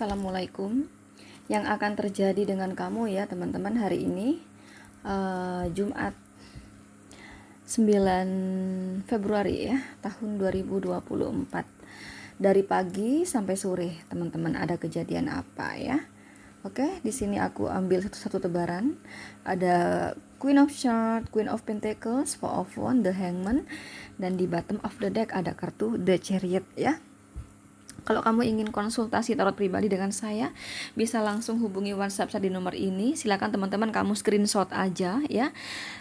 Assalamualaikum. Yang akan terjadi dengan kamu ya teman-teman hari ini Jumat 9 Februari ya tahun 2024. Dari pagi sampai sore teman-teman ada kejadian apa ya? Oke, di sini aku ambil satu tebaran. Ada Queen of Swords, Queen of Pentacles, Four of Wands, The Hangman, dan di bottom of the deck ada kartu The Chariot ya. Kalau kamu ingin konsultasi tarot pribadi dengan saya, bisa langsung hubungi WhatsApp saya di nomor ini. Silakan teman-teman kamu screenshot aja ya.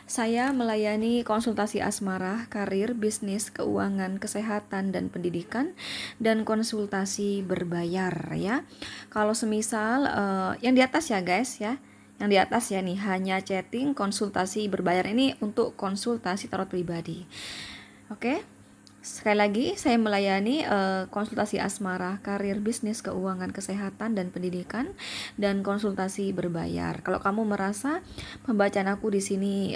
Saya melayani konsultasi asmara, karir, bisnis, keuangan, kesehatan, dan pendidikan, dan konsultasi berbayar ya. Kalau semisal yang di atas ya guys ya. Yang di atas ya nih, hanya chatting, konsultasi berbayar ini untuk konsultasi tarot pribadi. Oke. Sekali lagi, saya melayani konsultasi asmara, karir, bisnis, keuangan, kesehatan, dan pendidikan, dan konsultasi berbayar. Kalau kamu merasa pembacaan aku di sini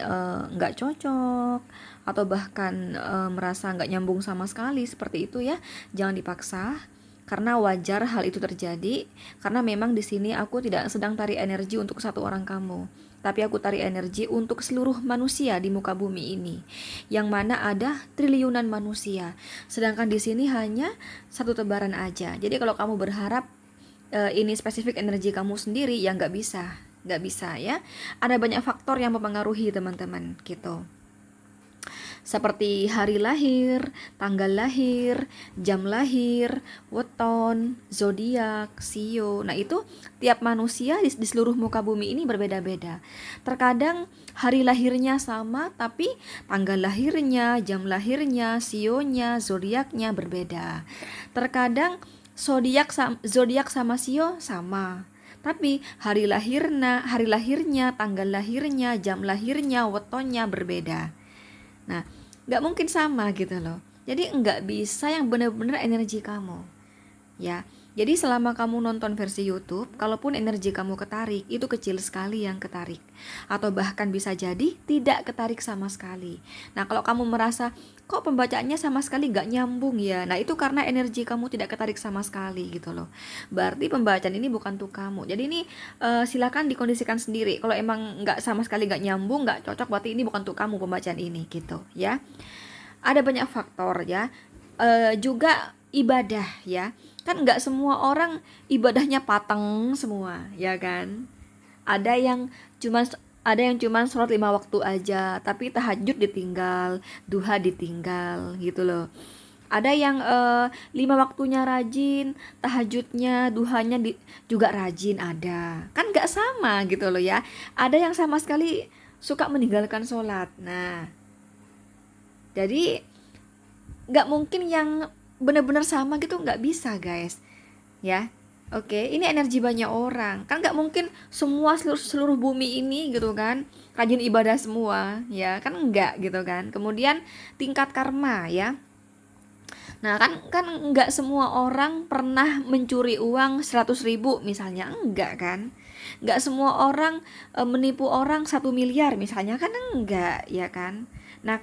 nggak cocok, atau bahkan merasa nggak nyambung sama sekali seperti itu ya, jangan dipaksa. Karena wajar hal itu terjadi, karena memang di sini aku tidak sedang tarik energi untuk satu orang kamu, tapi aku tarik energi untuk seluruh manusia di muka bumi ini, yang mana ada triliunan manusia. Sedangkan di sini hanya satu tebaran aja. Jadi kalau kamu berharap ini spesifik energi kamu sendiri, ya nggak bisa ya. Ada banyak faktor yang mempengaruhi teman-teman gitu. Seperti hari lahir, tanggal lahir, jam lahir, weton, zodiak, sio. Nah itu tiap manusia di seluruh muka bumi ini berbeda-beda. Terkadang hari lahirnya sama, tapi tanggal lahirnya, jam lahirnya, sionya, zodiaknya berbeda. Terkadang zodiak sama sio sama, tapi hari lahirnya, tanggal lahirnya, jam lahirnya, wetonnya berbeda. Nah, nggak mungkin sama gitu loh. Jadi nggak bisa yang benar-benar energi kamu, ya. Jadi selama kamu nonton versi YouTube, kalaupun energi kamu ketarik, itu kecil sekali yang ketarik. Atau bahkan bisa jadi tidak ketarik sama sekali. Nah, kalau kamu merasa, kok pembacaannya sama sekali nggak nyambung ya? Nah, itu karena energi kamu tidak ketarik sama sekali gitu loh. Berarti pembacaan ini bukan untuk kamu. Jadi ini silakan dikondisikan sendiri. Kalau emang nggak sama sekali nggak nyambung, nggak cocok, berarti ini bukan untuk kamu pembacaan ini gitu ya. Ada banyak faktor ya. Juga ibadah ya. Kan nggak semua orang ibadahnya pateng semua ya kan. Ada yang cuman sholat 5 waktu aja, tapi tahajud ditinggal, duha ditinggal gitu loh. Ada yang 5 waktunya rajin, tahajudnya, duhanya juga rajin, ada. Kan nggak sama gitu loh ya. Ada yang sama sekali suka meninggalkan sholat. Nah, jadi nggak mungkin yang benar-benar sama gitu, nggak bisa guys ya. Oke, ini energi banyak orang, kan nggak mungkin semua seluruh bumi ini gitu kan rajin ibadah semua ya, kan enggak gitu kan. Kemudian tingkat karma ya. Nah kan nggak semua orang pernah mencuri uang 100.000 misalnya, enggak kan. Nggak semua orang menipu orang 1 miliar misalnya, kan enggak ya kan. Nah,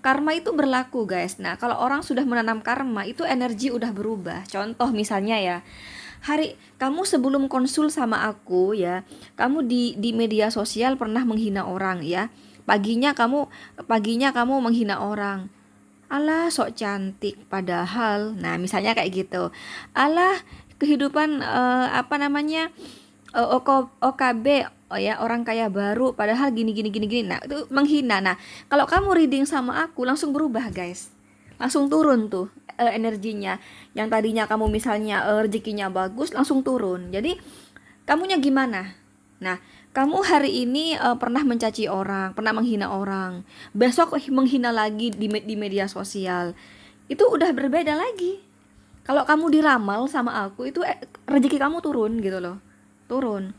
karma itu berlaku guys. Nah, kalau orang sudah menanam karma, itu energi udah berubah. Contoh misalnya ya, kamu sebelum konsul sama aku ya, kamu di media sosial pernah menghina orang ya. Paginya kamu menghina orang. Alah, sok cantik padahal. Nah, misalnya kayak gitu. Alah, kehidupan OKB, oh ya, orang kaya baru padahal gini. Nah, itu menghina. Nah, kalau kamu reading sama aku langsung berubah, guys. Langsung turun tuh energinya. Yang tadinya kamu misalnya rezekinya bagus, langsung turun. Jadi, kamunya gimana? Nah, kamu hari ini pernah mencaci orang, pernah menghina orang. Besok menghina lagi di media sosial. Itu udah berbeda lagi. Kalau kamu diramal sama aku, itu rezeki kamu turun gitu loh. Turun.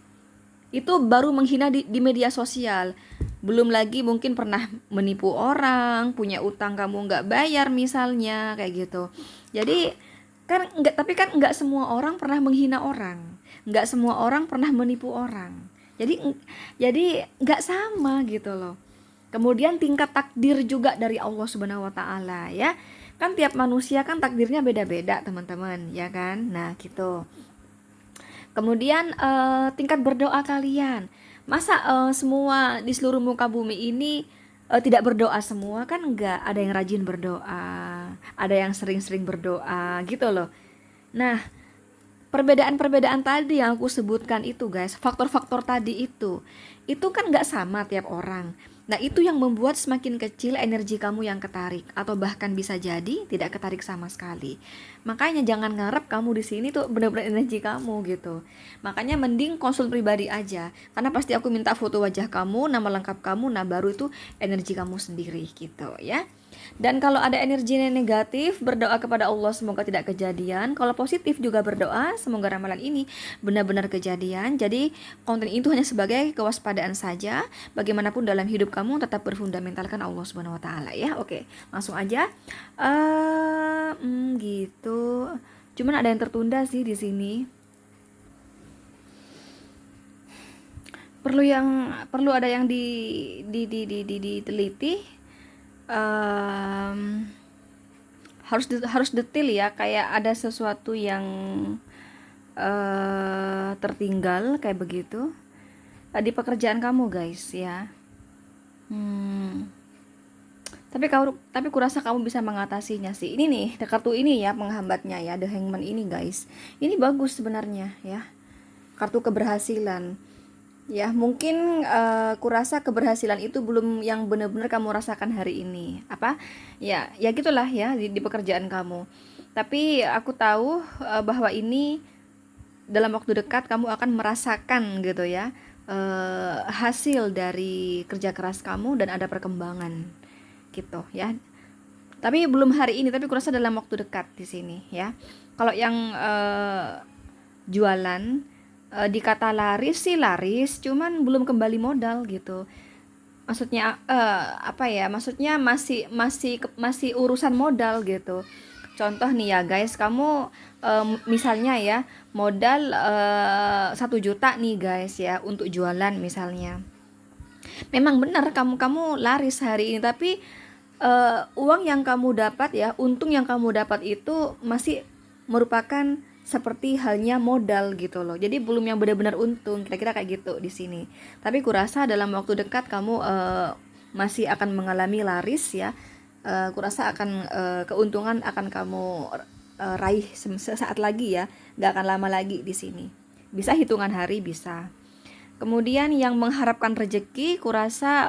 Itu baru menghina di media sosial. Belum lagi mungkin pernah menipu orang, punya utang kamu nggak bayar misalnya, kayak gitu. Jadi tapi kan nggak semua orang pernah menghina orang, nggak semua orang pernah menipu orang. Jadi nggak sama gitu loh. Kemudian tingkat takdir juga dari Allah Subhanahu Wa Taala ya. Kan tiap manusia kan takdirnya beda-beda teman-teman ya kan. Nah gitu. Kemudian tingkat berdoa kalian. Masa semua di seluruh muka bumi ini tidak berdoa semua? Kan enggak, ada yang rajin berdoa, ada yang sering-sering berdoa gitu loh. Nah, perbedaan-perbedaan tadi yang aku sebutkan itu guys, faktor-faktor tadi itu kan nggak sama tiap orang. Nah, itu yang membuat semakin kecil energi kamu yang ketarik, atau bahkan bisa jadi tidak ketarik sama sekali. Makanya jangan ngarep kamu di sini tuh benar-benar energi kamu gitu. Makanya mending konsul pribadi aja, karena pasti aku minta foto wajah kamu, nama lengkap kamu, nah baru itu energi kamu sendiri gitu ya. Dan kalau ada energi negatif, berdoa kepada Allah semoga tidak kejadian. Kalau positif juga berdoa semoga ramalan ini benar-benar kejadian. Jadi konten itu hanya sebagai kewaspadaan saja. Bagaimanapun dalam hidup kamu tetap berfundamentalkan Allah Subhanahu wa taala ya. Oke, langsung aja. Gitu. Cuman ada yang tertunda sih di sini. Perlu ada yang diteliti. Harus detail ya, kayak ada sesuatu yang tertinggal kayak begitu di pekerjaan kamu guys ya. Tapi kurasa kamu bisa mengatasinya sih. Ini nih, kartu ini ya penghambatnya ya, The Hangman ini guys. Ini bagus sebenarnya ya. Kartu keberhasilan. Ya, mungkin kurasa keberhasilan itu belum yang benar-benar kamu rasakan hari ini. Apa? Ya gitulah ya di pekerjaan kamu. Tapi aku tahu bahwa ini dalam waktu dekat kamu akan merasakan gitu ya. Hasil dari kerja keras kamu dan ada perkembangan gitu ya. Tapi belum hari ini, tapi kurasa dalam waktu dekat di sini ya. Kalau yang jualan dikata laris sih laris, cuman belum kembali modal gitu. Maksudnya apa ya? Maksudnya masih urusan modal gitu. Contoh nih ya guys, kamu misalnya ya modal 1 juta nih guys ya untuk jualan misalnya. Memang benar kamu laris hari ini, tapi uang yang kamu dapat ya, untung yang kamu dapat itu masih merupakan seperti halnya modal gitu loh. Jadi belum yang benar-benar untung, kira-kira kayak gitu di sini. Tapi kurasa dalam waktu dekat kamu masih akan mengalami laris ya. Kurasa akan keuntungan akan kamu raih sesaat lagi ya, nggak akan lama lagi di sini. Bisa hitungan hari bisa. Kemudian yang mengharapkan rezeki, kurasa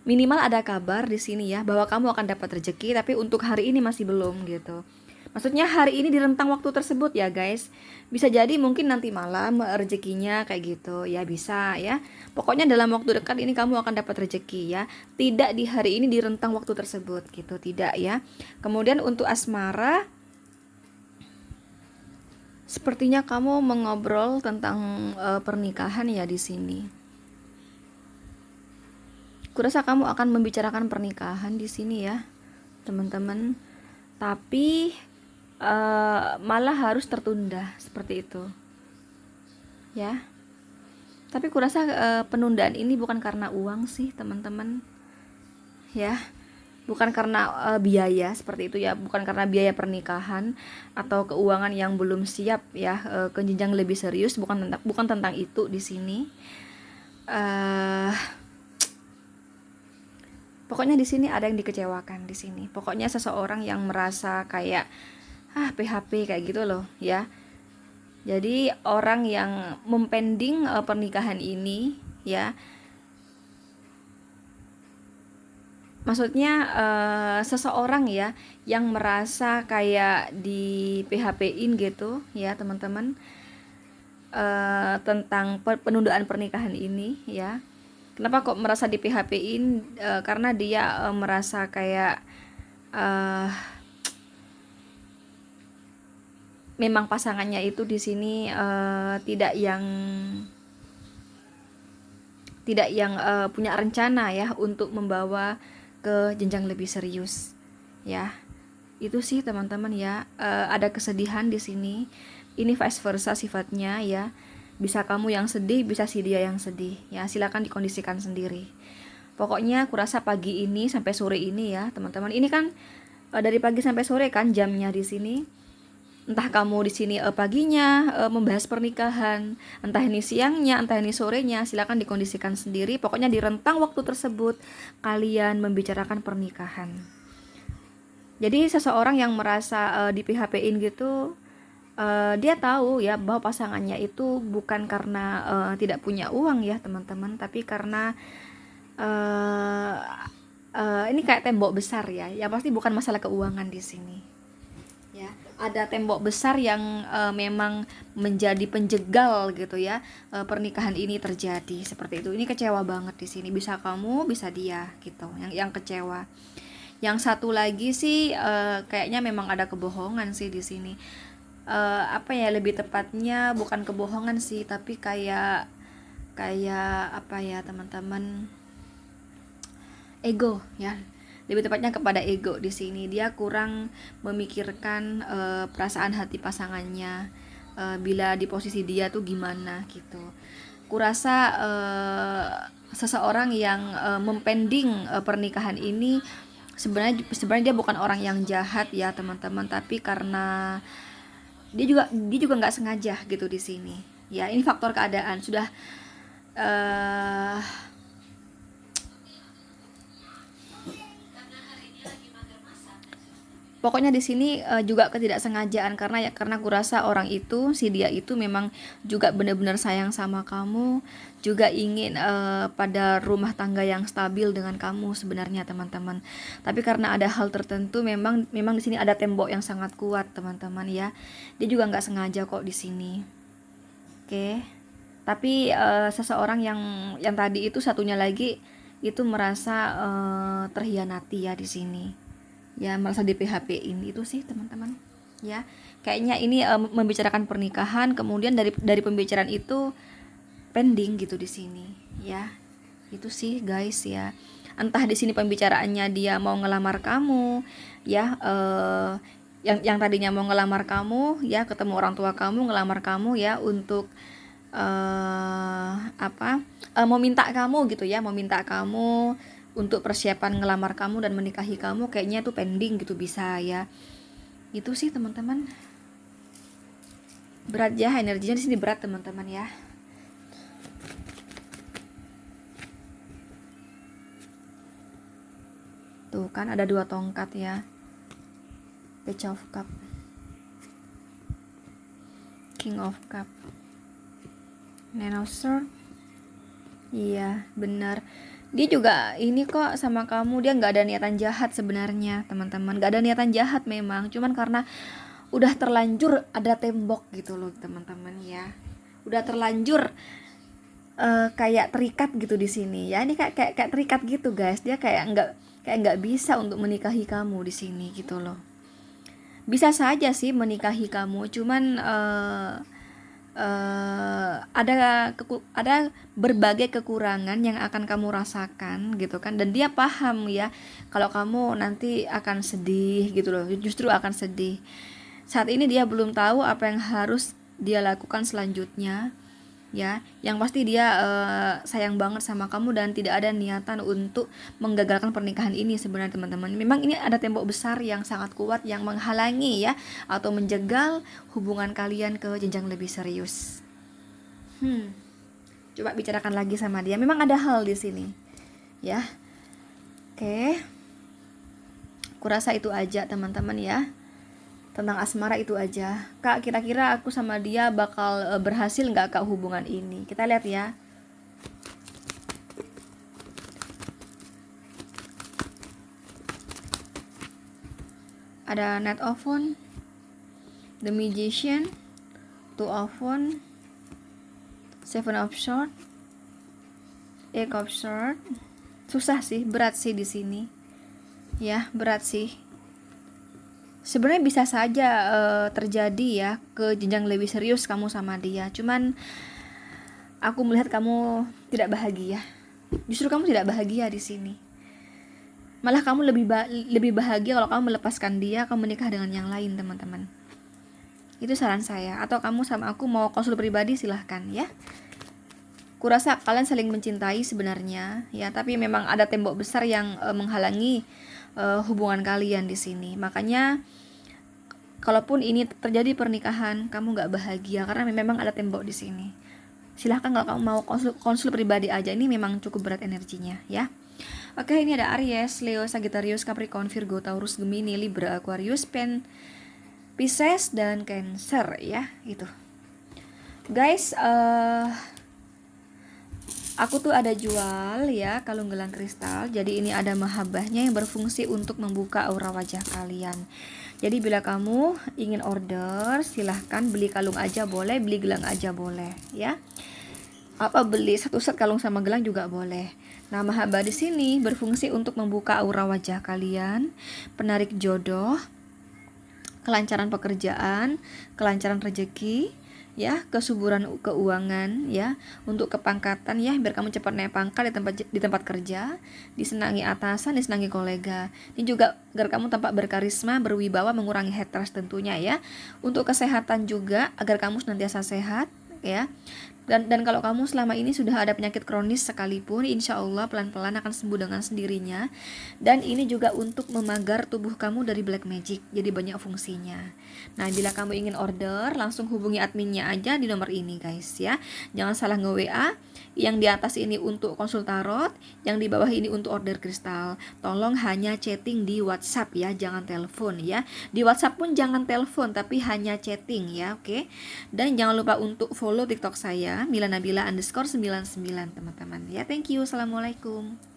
minimal ada kabar di sini ya bahwa kamu akan dapat rezeki, tapi untuk hari ini masih belum gitu. Maksudnya hari ini di rentang waktu tersebut ya guys. Bisa jadi mungkin nanti malam rezekinya kayak gitu ya, bisa ya. Pokoknya dalam waktu dekat ini kamu akan dapat rezeki ya. Tidak di hari ini di rentang waktu tersebut gitu, tidak ya. Kemudian untuk asmara, sepertinya kamu mengobrol tentang pernikahan ya di sini. Kurasa kamu akan membicarakan pernikahan di sini ya, teman-teman. Tapi malah harus tertunda seperti itu. Ya. Tapi kurasa penundaan ini bukan karena uang sih, teman-teman. Ya. Bukan karena biaya seperti itu ya, bukan karena biaya pernikahan atau keuangan yang belum siap ya ke jenjang lebih serius, bukan tentang itu di sini. Pokoknya di sini ada yang dikecewakan di sini. Pokoknya seseorang yang merasa kayak PHP kayak gitu loh ya. Jadi orang yang mempending pernikahan ini ya. Maksudnya seseorang ya yang merasa kayak di PHP-in gitu ya teman-teman, tentang penundaan pernikahan ini ya. Kenapa kok merasa di PHP-in? Karena dia merasa kayak memang pasangannya itu di sini tidak yang punya rencana ya untuk membawa ke jenjang lebih serius ya. Itu sih teman-teman ya. Ada kesedihan di sini. Ini vice versa sifatnya ya. Bisa kamu yang sedih, bisa si dia yang sedih ya. Silakan dikondisikan sendiri. Pokoknya kurasa pagi ini sampai sore ini ya teman-teman. Ini kan dari pagi sampai sore kan jamnya di sini. Entah kamu di sini paginya membahas pernikahan, entah ini siangnya, entah ini sorenya, silakan dikondisikan sendiri. Pokoknya di rentang waktu tersebut kalian membicarakan pernikahan. Jadi seseorang yang merasa di PHP-in gitu, dia tahu ya bahwa pasangannya itu bukan karena tidak punya uang ya teman-teman, tapi karena uh, ini kayak tembok besar ya. Ya pasti bukan masalah keuangan di sini. Ya, ada tembok besar yang memang menjadi penjegal gitu ya, pernikahan ini terjadi seperti itu. Ini kecewa banget di sini, bisa kamu bisa dia gitu yang kecewa. Yang satu lagi sih kayaknya memang ada kebohongan sih di sini. Apa ya, lebih tepatnya bukan kebohongan sih, tapi kayak kayak apa ya teman-teman, ego ya, lebih tepatnya kepada ego di sini. Dia kurang memikirkan perasaan hati pasangannya, bila di posisi dia tuh gimana gitu. Kurasa seseorang yang mempending pernikahan ini sebenarnya dia bukan orang yang jahat ya teman-teman, tapi karena dia juga nggak sengaja gitu di sini ya. Ini faktor keadaan sudah uh, pokoknya di sini juga ketidaksengajaan, karena kurasa orang itu, si dia itu memang juga benar-benar sayang sama kamu, juga ingin pada rumah tangga yang stabil dengan kamu sebenarnya teman-teman. Tapi karena ada hal tertentu, memang di sini ada tembok yang sangat kuat teman-teman ya. Dia juga nggak sengaja kok di sini. Oke. Tapi seseorang yang tadi itu, satunya lagi itu merasa terhianati ya di sini. Ya, merasa di PHP-in itu sih teman-teman. Ya, kayaknya ini membicarakan pernikahan, kemudian dari pembicaraan itu pending gitu di sini. Ya, itu sih guys ya. Entah di sini pembicaraannya dia mau ngelamar kamu, ya, yang tadinya mau ngelamar kamu, ya, ketemu orang tua kamu, ngelamar kamu ya untuk mau minta kamu gitu ya, mau minta kamu untuk persiapan ngelamar kamu dan menikahi kamu, kayaknya tuh pending gitu bisa ya. Itu sih teman-teman. Berat ya, energinya di sini berat teman-teman ya. Tuh kan ada 2 tongkat ya. Page of Cup, King of Cup, Nine of Swords. Iya benar, dia juga ini kok sama kamu, dia nggak ada niatan jahat sebenarnya teman-teman, nggak ada niatan jahat memang, cuman karena udah terlanjur ada tembok gitu loh teman-teman ya, udah terlanjur kayak terikat gitu di sini ya. Ini kayak terikat gitu guys, dia kayak nggak bisa untuk menikahi kamu di sini gitu loh. Bisa saja sih menikahi kamu, cuman ada berbagai kekurangan yang akan kamu rasakan gitu kan, dan dia paham ya kalau kamu nanti akan sedih gitu loh, justru akan sedih. Saat ini dia belum tahu apa yang harus dia lakukan selanjutnya ya. Yang pasti dia sayang banget sama kamu dan tidak ada niatan untuk menggagalkan pernikahan ini sebenarnya teman-teman. Memang ini ada tembok besar yang sangat kuat yang menghalangi ya, atau menjegal hubungan kalian ke jenjang lebih serius. Coba bicarakan lagi sama dia. Memang ada hal di sini ya. Oke, kurasa itu aja teman-teman ya. Tentang asmara itu aja. Kak, kira-kira aku sama dia bakal berhasil nggak kak hubungan ini? Kita lihat ya. Ada Knight of Wands, The Magician, Two of Wands, Seven of Swords, Eight of Swords. Susah sih, berat sih di sini. Ya, berat sih. Sebenarnya bisa saja terjadi ya ke jenjang lebih serius kamu sama dia. Cuman aku melihat kamu tidak bahagia. Justru kamu tidak bahagia di sini. Malah kamu lebih bahagia kalau kamu melepaskan dia, kamu menikah dengan yang lain teman-teman. Itu saran saya. Atau kamu sama aku mau konsul pribadi, silahkan ya. Kurasa kalian saling mencintai sebenarnya ya, tapi memang ada tembok besar yang menghalangi hubungan kalian di sini. Makanya kalaupun ini terjadi pernikahan, kamu nggak bahagia karena memang ada tembok di sini. Silahkan kalau kamu mau konsul pribadi aja, ini memang cukup berat energinya ya. Oke, ini ada Aries, Leo, Sagittarius, Capricorn, Virgo, Taurus, Gemini, Libra, Aquarius, Pisces, dan Cancer ya, gitu. Guys, aku tuh ada jual ya kalung gelang kristal. Jadi ini ada mahabbahnya yang berfungsi untuk membuka aura wajah kalian. Jadi bila kamu ingin order, silahkan beli kalung aja boleh, beli gelang aja boleh ya. Beli satu set kalung sama gelang juga boleh. Nah, mahabbah di sini berfungsi untuk membuka aura wajah kalian, penarik jodoh, kelancaran pekerjaan, kelancaran rezeki, ya, kesuburan keuangan, ya, untuk kepangkatan ya, biar kamu cepat naik pangkat di tempat kerja, disenangi atasan, disenangi kolega. Ini juga agar kamu tampak berkarisma, berwibawa, mengurangi haters tentunya ya. Untuk kesehatan juga agar kamu senantiasa sehat ya. Dan kalau kamu selama ini sudah ada penyakit kronis sekalipun, insya Allah pelan-pelan akan sembuh dengan sendirinya. Dan ini juga untuk memagar tubuh kamu dari black magic, jadi banyak fungsinya. Nah, bila kamu ingin order, langsung hubungi adminnya aja di nomor ini guys ya. Jangan salah nge-WA. Yang di atas ini untuk konsul tarot, yang di bawah ini untuk order kristal. Tolong hanya chatting di WhatsApp ya, jangan telepon ya. Di WhatsApp pun jangan telepon, tapi hanya chatting ya, oke. Dan jangan lupa untuk follow TikTok saya, Mila Nabila _99 teman-teman ya. Thank you, assalamualaikum.